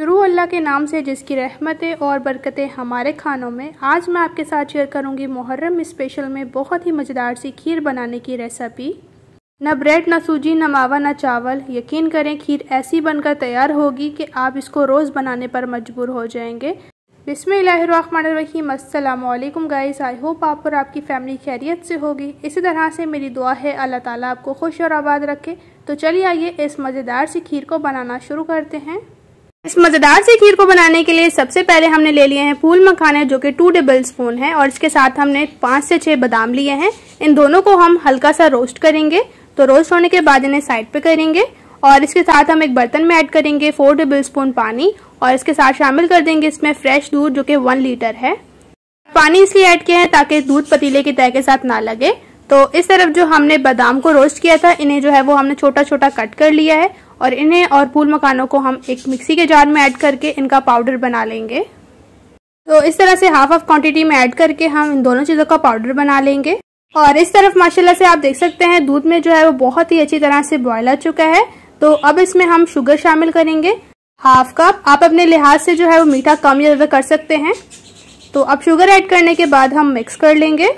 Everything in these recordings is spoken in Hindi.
शुरू अल्लाह के नाम से जिसकी रहमतें और बरकतें हमारे खानों में। आज मैं आपके साथ शेयर करूंगी मुहर्रम स्पेशल में बहुत ही मज़ेदार सी खीर बनाने की रेसिपी। न ब्रेड, न सूजी, न मावा, न चावल। यकीन करें खीर ऐसी बनकर तैयार होगी कि आप इसको रोज़ बनाने पर मजबूर हो जाएंगे। बिस्मिल्लाहिर्रहमानिर्रहीम। अस्सलाम वालेकुम गाइस, आई होप आप और आपकी फैमिली खैरियत से होगी। इसी तरह से मेरी दुआ है अल्लाह ताला आपको खुश और आबाद रखे। तो चलिए आइए इस मज़ेदार सी खीर को बनाना शुरू करते हैं। इस मज़ेदार सी खीर को बनाने के लिए सबसे पहले हमने ले लिए हैं फूल मखाने, जो कि 2 टेबल स्पून है, और इसके साथ हमने 5 से 6 बादाम लिए हैं। इन दोनों को हम हल्का सा रोस्ट करेंगे। तो रोस्ट होने के बाद इन्हें साइड पे करेंगे और इसके साथ हम एक बर्तन में ऐड करेंगे 4 टेबल स्पून पानी, और इसके साथ शामिल कर देंगे इसमें फ्रेश दूध, जो कि 1 लीटर है। पानी इसलिए ऐड किया है ताकि दूध पतीले की तह के साथ ना लगे। तो इस तरफ जो हमने बादाम को रोस्ट किया था, इन्हें जो है वो हमने छोटा छोटा कट कर लिया है, और इन्हें और फूल मखानों को हम एक मिक्सी के जार में ऐड करके इनका पाउडर बना लेंगे। तो इस तरह से हाफ क्वांटिटी में ऐड करके हम इन दोनों चीज़ों का पाउडर बना लेंगे। और इस तरफ माशाल्लाह से आप देख सकते हैं दूध में जो है वो बहुत ही अच्छी तरह से बॉयल आ चुका है। तो अब इसमें हम शुगर शामिल करेंगे, हाफ कप। आप अपने लिहाज से जो है वो मीठा कम या ज़्यादा कर सकते हैं। तो अब शुगर ऐड करने के बाद हम मिक्स कर लेंगे,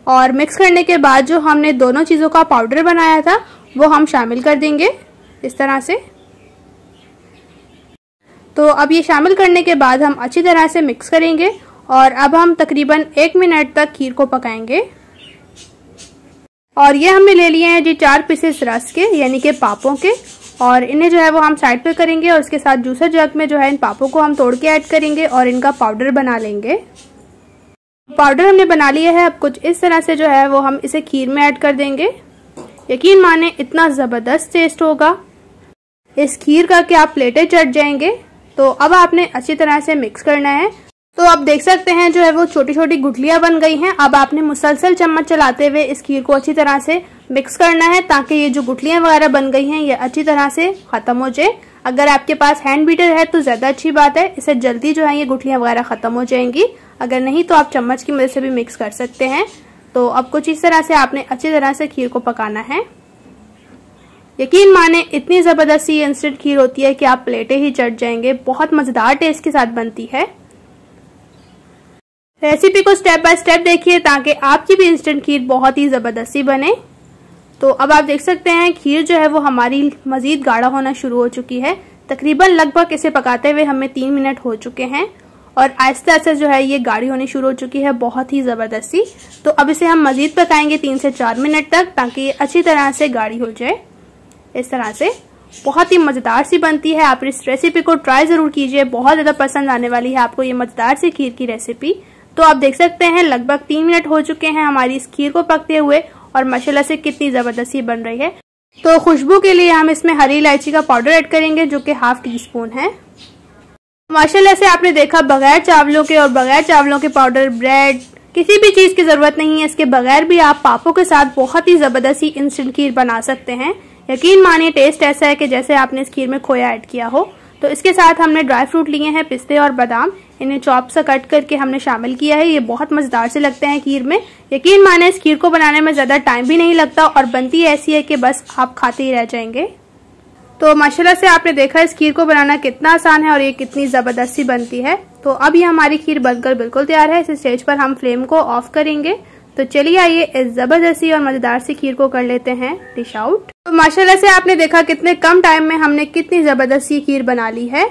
और मिक्स करने के बाद जो हमने दोनों चीज़ों का पाउडर बनाया था वो हम शामिल कर देंगे इस तरह से। तो अब ये शामिल करने के बाद हम अच्छी तरह से मिक्स करेंगे, और अब हम तकरीबन 1 मिनट तक खीर को पकाएंगे। और ये हमने ले लिए हैं जी 4 पीसेस रस के, यानी कि पापों के, और इन्हें जो है वो हम साइड पे करेंगे, और उसके साथ जूसर जग में जो है इन पापों को हम तोड़ के ऐड करेंगे और इनका पाउडर बना लेंगे। पाउडर हमने बना लिया है। अब कुछ इस तरह से जो है वो हम इसे खीर में ऐड कर देंगे। यकीन माने इतना ज़बरदस्त टेस्ट होगा इस खीर का कि आप प्लेटें चढ़ जाएंगे। तो अब आपने अच्छी तरह से मिक्स करना है। तो आप देख सकते हैं जो है वो छोटी छोटी गुठलियां बन गई हैं। अब आपने मुसलसल चम्मच चलाते हुए इस खीर को अच्छी तरह से मिक्स करना है, ताकि ये जो गुठलियां वगैरह बन गई हैं ये अच्छी तरह से खत्म हो जाए। अगर आपके पास हैंड बीटर है तो ज्यादा अच्छी बात है, इससे जल्दी जो है ये गुठलियां वगैरह खत्म हो जाएंगी। अगर नहीं तो आप चम्मच की मदद से भी मिक्स कर सकते हैं। तो अब कुछ इस तरह से आपने अच्छी तरह से खीर को पकाना है। यकीन माने इतनी जबरदस्त ये इंस्टेंट खीर होती है कि आप प्लेटें ही चढ़ जाएंगे। बहुत मजेदार टेस्ट के साथ बनती है। रेसिपी को स्टेप बाय स्टेप देखिए ताकि आपकी भी इंस्टेंट खीर बहुत ही जबरदस्ती बने। तो अब आप देख सकते हैं खीर जो है वो हमारी मजीद गाढ़ा होना शुरू हो चुकी है। तकरीबन लगभग इसे पकाते हुए हमें 3 मिनट हो चुके हैं, और आहिस्ता आहिस्ता जो है ये गाढ़ी होनी शुरू हो चुकी है बहुत ही जबरदस्ती। तो अब इसे हम मजीद पकाएंगे 3 से 4 मिनट तक, ताकि ये अच्छी तरह से गाढ़ी हो जाए। इस तरह से बहुत ही मजेदार सी बनती है। आप इस रेसिपी को ट्राई जरूर कीजिए, बहुत ज्यादा पसंद आने वाली है आपको ये मजेदार सी खीर की रेसिपी। तो आप देख सकते हैं लगभग 3 मिनट हो चुके हैं हमारी इस खीर को पकते हुए, और माशाल्लाह से कितनी जबरदस्ती बन रही है। तो खुशबू के लिए हम इसमें हरी इलायची का पाउडर ऐड करेंगे, जो कि ½ टीस्पून है। माशाल्लाह से आपने देखा बगैर चावलों के और बगैर चावलों के पाउडर, ब्रेड, किसी भी चीज की जरूरत नहीं है। इसके बगैर भी आप पापों के साथ बहुत ही जबरदस्ती इंस्टेंट खीर बना सकते हैं। यकीन मानिए टेस्ट ऐसा है कि जैसे आपने इस खीर में खोया ऐड किया हो। तो इसके साथ हमने ड्राई फ्रूट लिए हैं, पिस्ते और बादाम। इन्हें चॉप सा कट करके हमने शामिल किया है। ये बहुत मजेदार से लगते हैं खीर में। यकीन माने इस खीर को बनाने में ज्यादा टाइम भी नहीं लगता, और बनती ऐसी है कि बस आप खाते ही रह जाएंगे। तो माशाल्लाह से आपने देखा इस खीर को बनाना कितना आसान है और ये कितनी जबरदस्ती बनती है। तो अब ये हमारी खीर बनकर बिल्कुल तैयार है। इस स्टेज पर हम फ्लेम को ऑफ करेंगे। तो चलिए आइए इस जबरदस्ती और मजेदार सी खीर को कर लेते हैं डिश आउट। तो माशाल्लाह से आपने देखा कितने कम टाइम में हमने कितनी जबरदस्ती खीर बना ली है।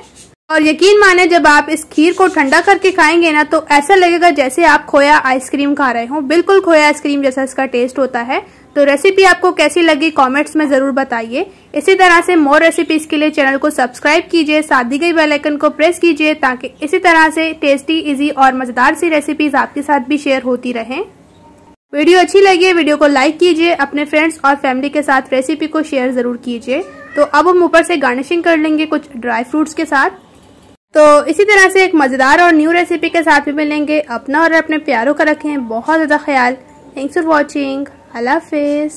और यकीन माने जब आप इस खीर को ठंडा करके खाएंगे ना, तो ऐसा लगेगा जैसे आप खोया आइसक्रीम खा रहे हो। बिल्कुल खोया आइसक्रीम जैसा इसका टेस्ट होता है। तो रेसिपी आपको कैसी लगी कमेंट्स में जरूर बताइए। इसी तरह से मोर रेसिपीज के लिए चैनल को सब्सक्राइब कीजिए, साथ दी गई बेल आइकन को प्रेस कीजिए, ताकि इसी तरह से टेस्टी, इजी और मजेदार सी रेसिपीज आपके साथ भी शेयर होती रहें। वीडियो अच्छी लगी है वीडियो को लाइक कीजिए, अपने फ्रेंड्स और फैमिली के साथ रेसिपी को शेयर जरूर कीजिए। तो अब हम ऊपर से गार्निशिंग कर लेंगे कुछ ड्राई फ्रूट्स के साथ। तो इसी तरह से एक मजेदार और न्यू रेसिपी के साथ भी मिलेंगे। अपना और अपने प्यारों का रखें बहुत ज्यादा ख्याल। Thanks for watching. Allah Hafiz.